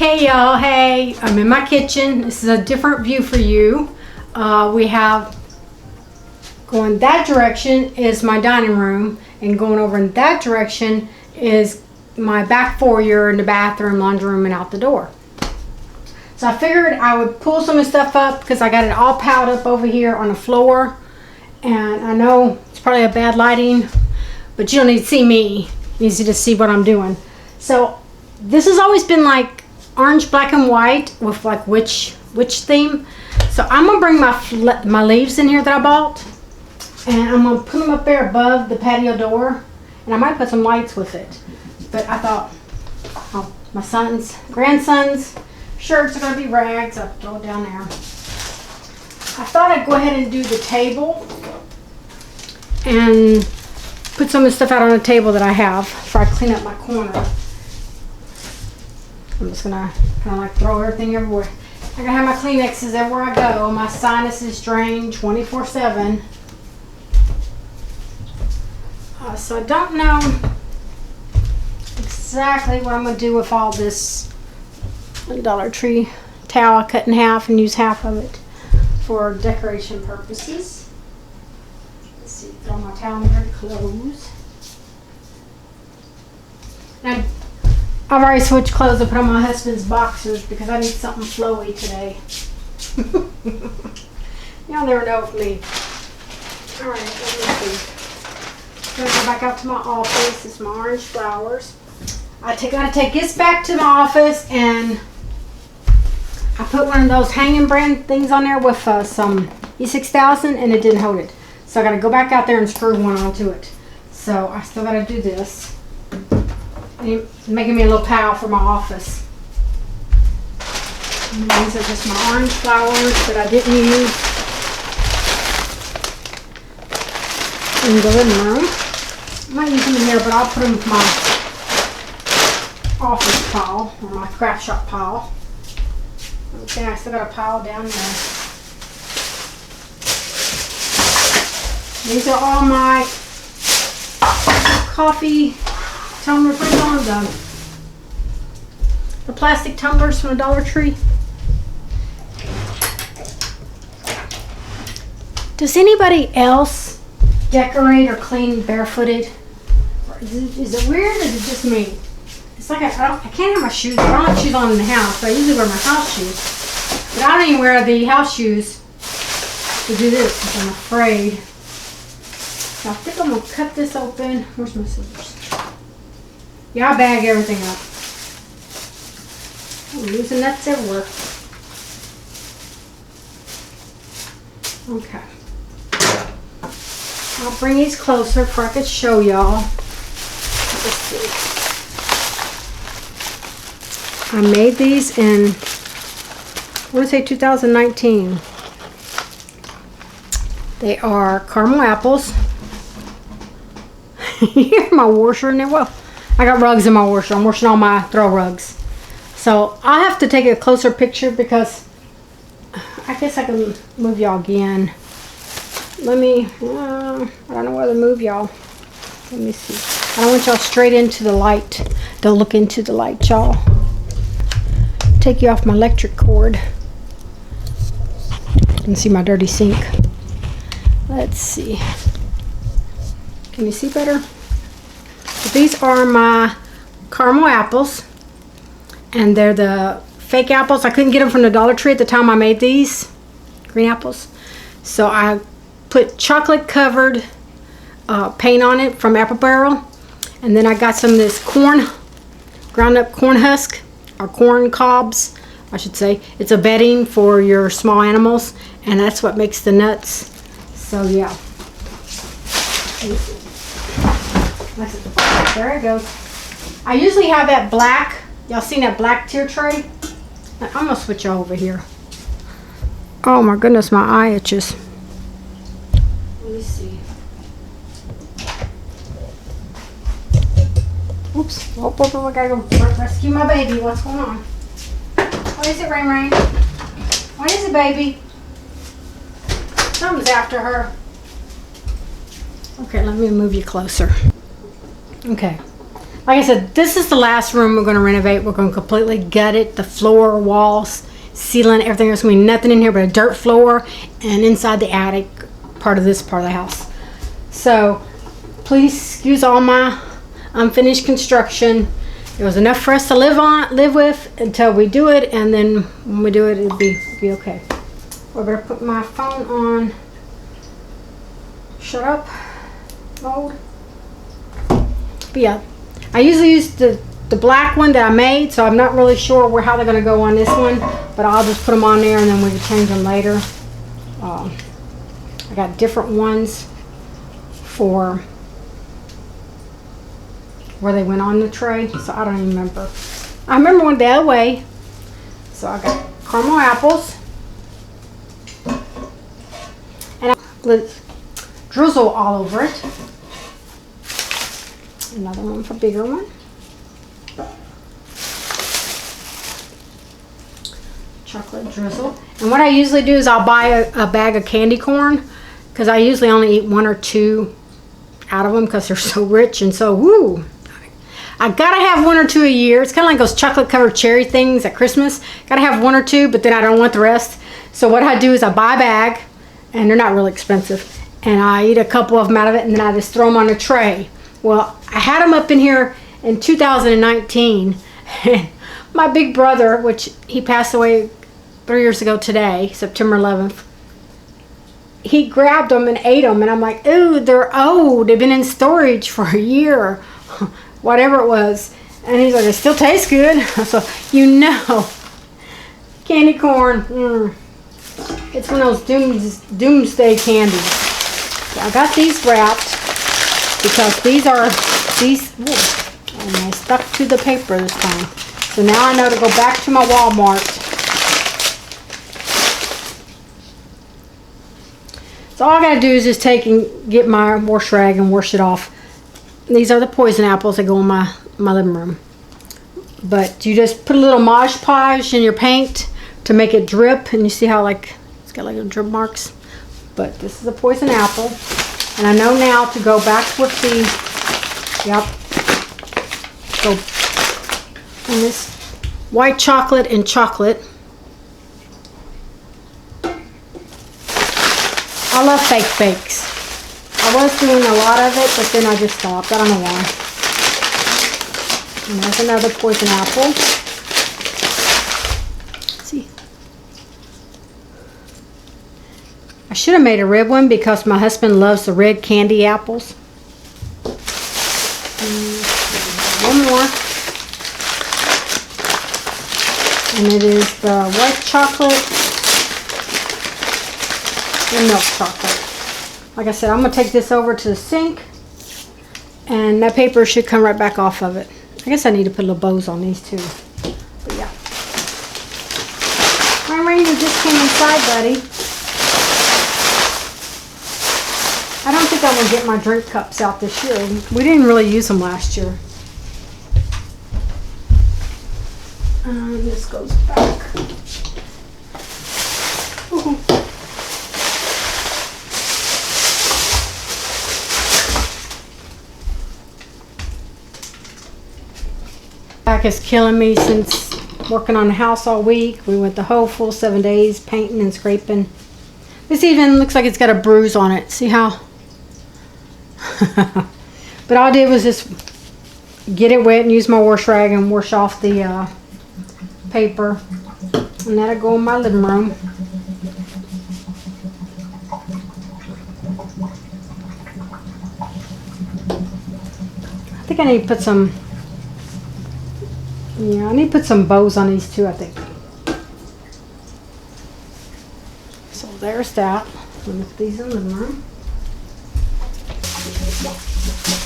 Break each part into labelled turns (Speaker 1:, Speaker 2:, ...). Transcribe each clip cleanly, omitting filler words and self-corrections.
Speaker 1: Okay, y'all, hey, I'm in my kitchen. This is a different view for you. We have, going that direction is my dining room, and going over in that direction is my back foyer and the bathroom, laundry room, and out the door. So I figured I would pull some of the stuff up because I got it all piled up over here on the floor. And I know it's probably a bad lighting, but you don't need to see me. You need to just see what I'm doing. So this has always been like orange, black, and white with like witch theme. So I'm gonna bring my leaves in here that I bought, and I'm gonna put them up there above the patio door, and I might put some lights with it. But I thought, oh, my grandson's shirts are gonna be rags. I'll throw it down there. I thought I'd go ahead and do the table and put some of the stuff out on the table that I have before I clean up my corner. I'm just gonna kind of like throw everything everywhere. I gotta have my Kleenexes everywhere I go. My sinuses drain 24/7. So I don't know exactly what I'm gonna do with all this Dollar Tree towel I cut in half and use half of it for decoration purposes. Let's see, throw my towel in here to close. Now, I've already switched clothes. I put on my husband's boxers because I need something flowy today. Y'all never know with me. Alright, let me see. I'm going to go back out to my office. It's my orange flowers. I gotta take this back to my office, and I put one of those hanging brand things on there with some E6000, and it didn't hold it. So I gotta go back out there and screw one onto it. So I still gotta do this. It's making me a little pile for my office. And these are just my orange flowers that I didn't use in the living room. I might use them in here, but I'll put them in my office pile, or my craft shop pile. Okay, I still got a pile down there. These are all my coffee tumbler, the plastic tumblers from the Dollar Tree. Does anybody else decorate or clean barefooted? Or is it weird, or is it just me? It's like I can't have my shoes. I don't have shoes on in the house, but I usually wear my house shoes. But I don't even wear the house shoes to do this because I'm afraid. So I think I'm gonna cut this open. Where's my scissors? Yeah, I bag everything up. I'm losing nuts everywhere. Okay. I'll bring these closer before I can show y'all. Let's see. I made these in, I want to say 2019. They are caramel apples. Here's my washer in there. Well, I got rugs in my washer. I'm washing all my throw rugs. So I have to take a closer picture because I guess I can move y'all again. Let me, I don't know where to move y'all. Let me see. I don't want y'all straight into the light. Don't look into the light, y'all. Take you off my electric cord. You can see my dirty sink. Let's see. Can you see better? So these are my caramel apples, and they're the fake apples. I couldn't get them from the Dollar Tree at the time I made these green apples, so I put chocolate covered paint on it from Apple Barrel, and then I got some of this ground up corn husk, or corn cobs I should say. It's a bedding for your small animals, and that's what makes the nuts. So yeah, there it goes. I usually have that black, y'all seen that black tier tray? I'm gonna switch over here. Oh my goodness, my eye itches. Let me see. Oops. Oh, I gotta go rescue my baby. What's going on? What is it, Rain Rain? What is it, baby? Something's after her. Okay, let me move you closer. Okay. Like I said, this is the last room we're going to renovate. We're going to completely gut it, the floor, walls, ceiling, everything. There's going to be nothing in here but a dirt floor and inside the attic part of this part of the house. So please excuse all my unfinished construction. It was enough for us to live with until we do it, and then when we do it, it'll be okay. We're going to put my phone on shut up mode. But yeah, I usually use the black one that I made, so I'm not really sure how they're going to go on this one, but I'll just put them on there and then we can change them later. I got different ones for where they went on the tray, so I don't even remember. I remember one the other way. So I got caramel apples, and I drizzle all over it. Another one for bigger one. Chocolate drizzle. And what I usually do is I'll buy a bag of candy corn, because I usually only eat 1 or 2 out of them because they're so rich and so woo. I gotta have 1 or 2 a year. It's kind of like those chocolate covered cherry things at Christmas. Gotta have 1 or 2, but then I don't want the rest. So what I do is I buy a bag, and they're not really expensive, and I eat a couple of them out of it, and then I just throw them on a tray. Well, I had them up in here in 2019. My big brother, which he passed away 3 years ago today, September 11th, he grabbed them and ate them, and I'm like, ooh, they're old. They've been in storage for a year. Whatever it was. And he's like, it still tastes good. So, you know, candy corn, it's one of those doomsday candies. So I got these wrapped because and I stuck to the paper this time. So now I know to go back to my Walmart. So all I gotta do is just take and get my wash rag and wash it off. These are the poison apples that go in my living room. But you just put a little Mod Podge in your paint to make it drip, and you see how like it's got like little drip marks. But this is a poison apple, and I know now to go back with the go on this white chocolate and chocolate. I love fake bakes. I was doing a lot of it, but then I just stopped. I don't know why. And there's another poison apple. Let's see. I should have made a red one because my husband loves the red candy apples. And one more. And it is the white chocolate and milk chocolate. Like I said, I'm going to take this over to the sink, and that paper should come right back off of it. I guess I need to put little bows on these too. But yeah. My Ranger just came inside, buddy. I don't think I'm going to get my drink cups out this year. We didn't really use them last year. This goes back. Ooh. Back is killing me since working on the house all week. We went the whole full 7 days painting and scraping. This even looks like it's got a bruise on it. See how? But all I did was just get it wet and use my wash rag and wash off the paper, and that'll go in my living room. I think I need to put some. Yeah, I need to put some bows on these too, I think. So there's that. Put these in the living room.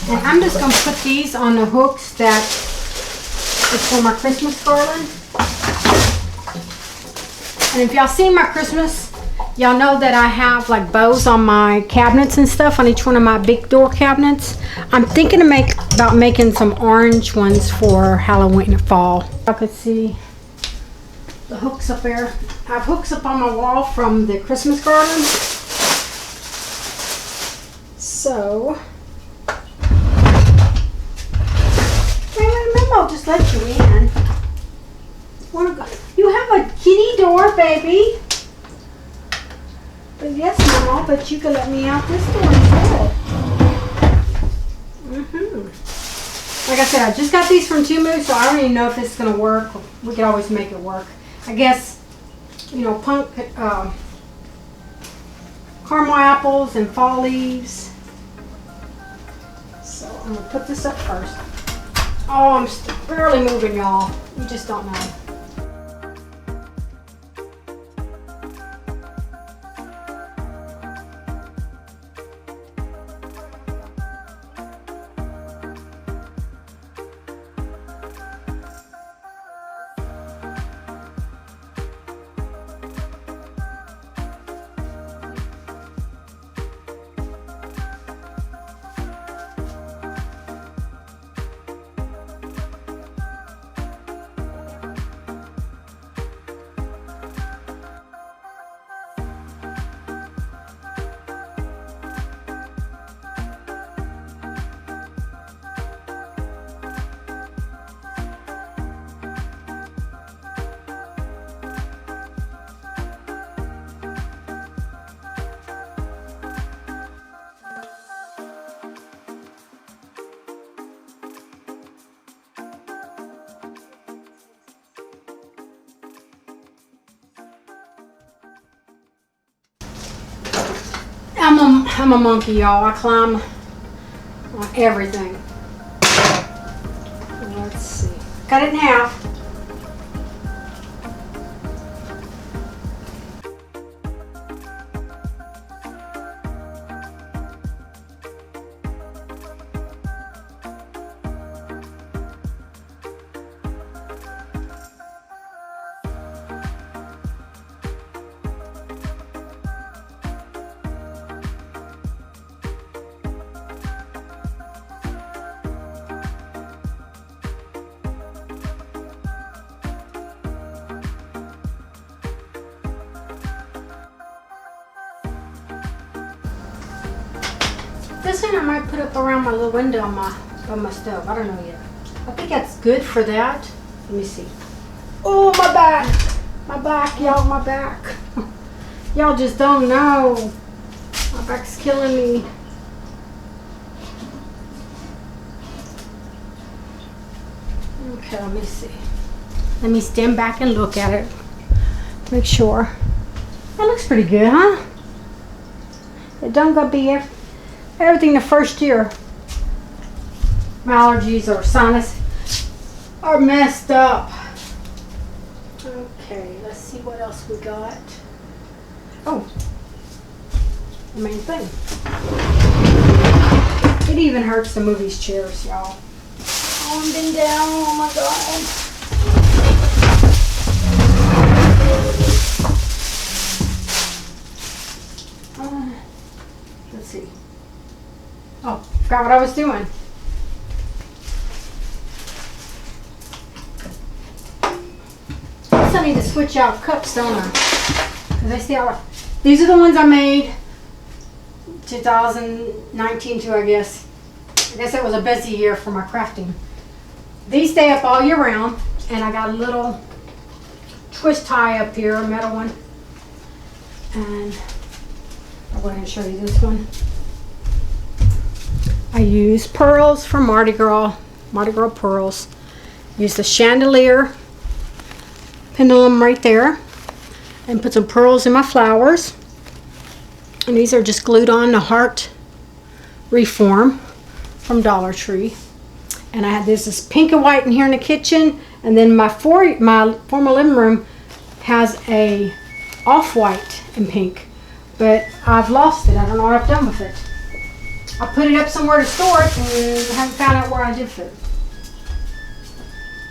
Speaker 1: And I'm just going to put these on the hooks that is for my Christmas garland. And if y'all see my Christmas, y'all know that I have like bows on my cabinets and stuff on each one of my big door cabinets. I'm thinking about making some orange ones for Halloween and fall. Y'all could see the hooks up there. I have hooks up on my wall from the Christmas garland. So just let you in. Wanna go? You have a kitty door, baby. But yes, Mama, but you can let me out this door as well. Like I said, I just got these from Temu, so I don't even know if it's gonna work. We could always make it work. I guess, you know, caramel apples and fall leaves. So I'm gonna put this up first. Oh, I'm barely moving, y'all. You just don't know. I'm a monkey, y'all. I climb on everything. Let's see. Cut it in half. This one I might put up around my little window on my stove. I don't know yet. I think that's good for that. Let me see. Oh, my back. My back, y'all, my back. Y'all just don't know. My back's killing me. Okay, let me see. Let me stand back and look at it. Make sure. That looks pretty good, huh? It don't gotta be everything the first year. My allergies or sinus are messed up. Okay, let's see what else we got. Oh, the main thing. It even hurts to move these chairs, y'all. Oh, I'm been down. Oh my God. Let's see. Oh, forgot what I was doing. I need to switch out cups, don't I? Because I see how these are the ones I made 2019 too, I guess. I guess it was a busy year for my crafting. These stay up all year round, and I got a little twist tie up here, a metal one. And I'll go ahead and show you this one. I use pearls from Mardi Gras pearls. Use the chandelier pendulum right there, and put some pearls in my flowers. And these are just glued on the heart reform from Dollar Tree. And I had this pink and white in here in the kitchen, and then my former living room has a off-white and pink, but I've lost it. I don't know what I've done with it. I put it up somewhere to store it and I haven't found out where I did fit it.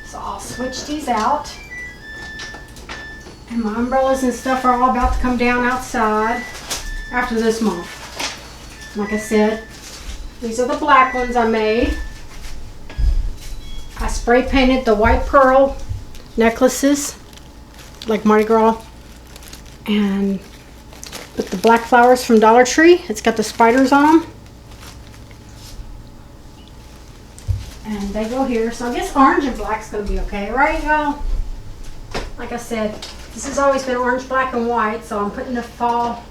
Speaker 1: So I'll switch these out. And my umbrellas and stuff are all about to come down outside after this month. Like I said, these are the black ones I made. I spray painted the white pearl necklaces like Mardi Gras, and put the black flowers from Dollar Tree. It's got the spiders on them. And And they go here. So I guess orange and black's gonna be okay, right, y'all? Like I said, this has always been orange, black, and white, so I'm putting the fall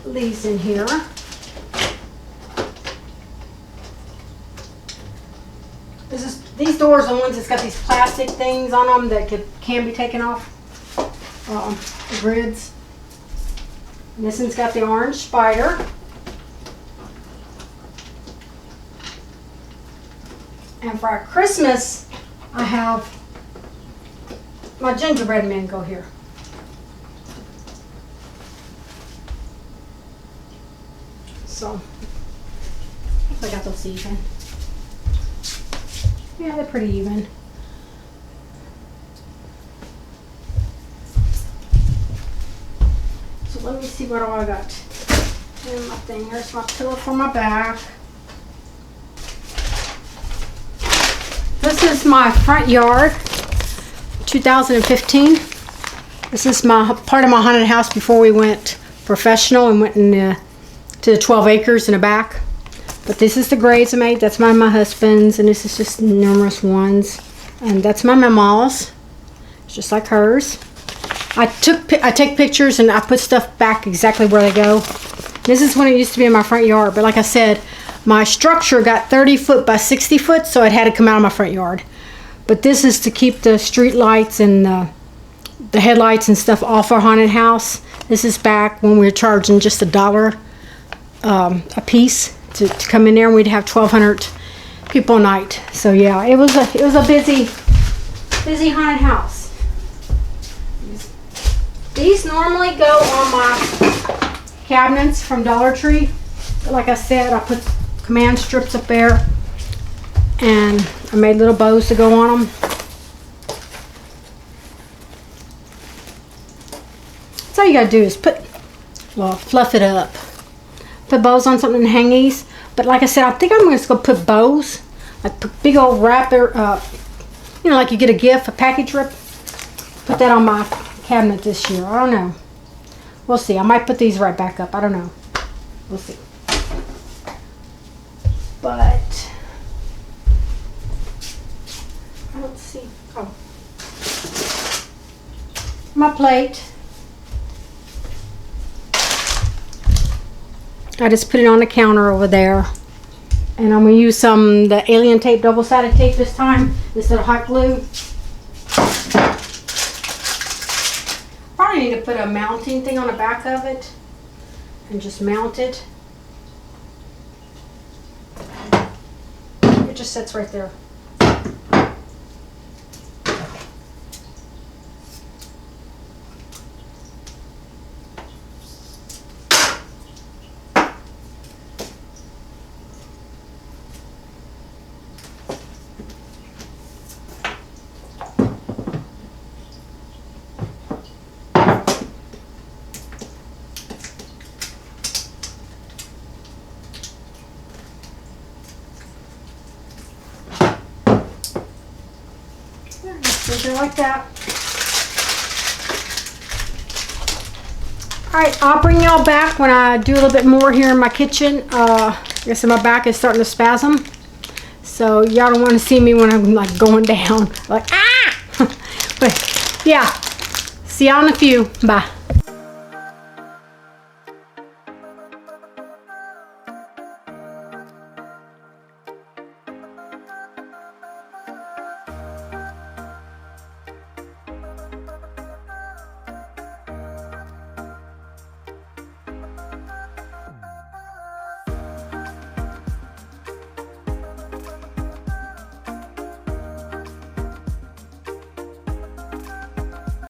Speaker 1: leaves in here. These doors are the ones that's got these plastic things on them that can be taken off, the grids. And this one's got the orange spider. And for our Christmas, I have my gingerbread men go here. So, I got those even. Yeah, they're pretty even. So let me see what all I got in my thing. Here's my pillow for my back. This is my front yard, 2015. This is my part of my haunted house before we went professional and went in to the 12 acres in the back. But this is the grades I made. That's my husband's, and this is just numerous ones. And that's my mama's. It's just like hers. I take pictures and I put stuff back exactly where they go. This is when it used to be in my front yard, but like I said, my structure got 30 foot by 60 foot, so it had to come out of my front yard. But this is to keep the street lights and the headlights and stuff off our haunted house. This is back when we were charging just $1 a piece to come in there, and we'd have 1,200 people a night. So yeah, it was a busy haunted house. These normally go on my cabinets from Dollar Tree. But like I said, I put command strips up there, and I made little bows to go on them. So all you gotta do is fluff it up. Put bows on something and hang these. But like I said, I think I'm just gonna put bows, like put big old wrapper, you know, like you get a gift, a package rip. Put that on my cabinet this year. I don't know. We'll see. I might put these right back up. I don't know. We'll see. But I don't see. Oh, my plate. I just put it on the counter over there, and I'm gonna use the alien tape, double-sided tape this time instead of hot glue. Probably need to put a mounting thing on the back of it and just mount it. It just sits right there. Like that. Alright, I'll bring y'all back when I do a little bit more here in my kitchen. I guess my back is starting to spasm, so y'all don't want to see me when I'm like going down like ah. But yeah, see y'all in a few. Bye.